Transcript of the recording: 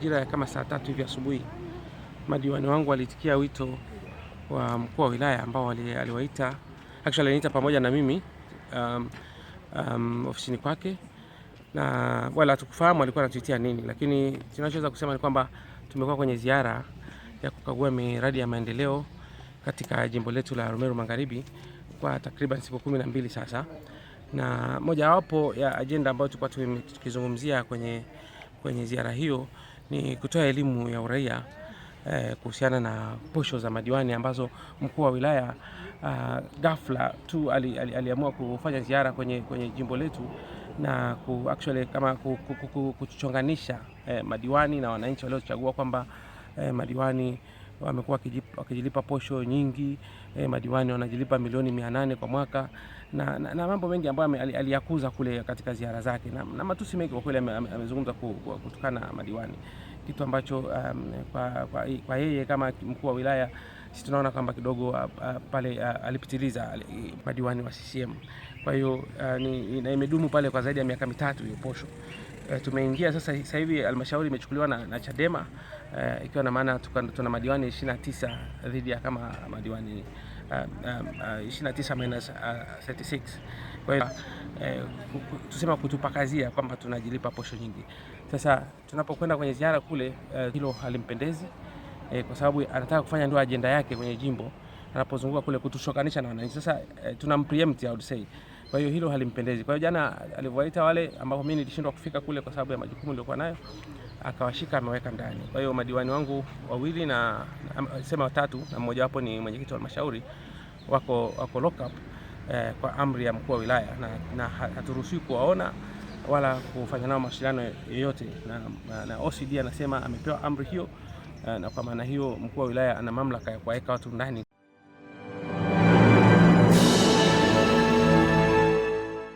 majira ya kama saa 3 hivi asubuhi, madiwani wangu walitikia wito wa mkuu wa wilaya ambao aliwaita, actually aliniita pamoja na mimi ofisini kwake, na wala hatukufahamu alikuwa anatuitia nini, lakini tunachoweza kusema ni kwamba tumekuwa kwenye ziara ya kukagua miradi ya maendeleo katika jimbo letu la Arumeru Magharibi kwa takriban siku 12 sasa, na mojawapo ya ajenda ambayo tulikuwa tukizungumzia kwenye ziara hiyo ni kutoa elimu ya uraia kuhusiana na posho za madiwani ambazo mkuu wa wilaya ghafla tu aliamua kufanya ziara kwenye jimbo letu na actually kama kuchonganisha madiwani na wananchi waliochagua kwamba madiwani wamekuwa wakijilipa posho nyingi, madiwani wanajilipa milioni 800 kwa mwaka na mambo mengi ambayo aliyakuza kule katika ziara zake, na matusi mengi kwa kweli amezungumza kutukana madiwani, kitu ambacho kwa yeye kama mkuu wa wilaya sisi tunaona kwamba kidogo pale alipitiliza madiwani wa CCM. Kwa hiyo imedumu pale kwa zaidi ya miaka 3 hiyo posho. Tumeingia sasa hivi halmashauri imechukuliwa na Chadema, ikiwa na maana tuna madiwani 29 dhidi ya kama madiwani 29 minus 36. Kwa hiyo tusema kutupakazia kwamba tunajilipa posho nyingi. Sasa tunapokwenda kwenye ziara kule, hilo halimpendezi, kwa sababu anataka kufanya ndio ajenda yake kwenye jimbo, anapozunguka kule kutushokanisha na wananchi. Sasa tunampreempt, I would say. Kwa hiyo hilo halimpendezi. Kwa hiyo jana alivyowaita wale ambao mimi nilishindwa kufika kule kwa sababu ya majukumu nilikuwa nayo, akawashika ameweka ndani. Kwa hiyo madiwani wangu wawili na sema 3 na mmoja wapo ni mwenyekiti wa halmashauri wako lock up kwa amri ya mkuu wa wilaya, na haturuhusiwi kuwaona wala kufanya nao mawasiliano yoyote, na OCD anasema amepewa amri hiyo, na kwa maana hiyo mkuu wa wilaya ana mamlaka ya kuweka watu ndani.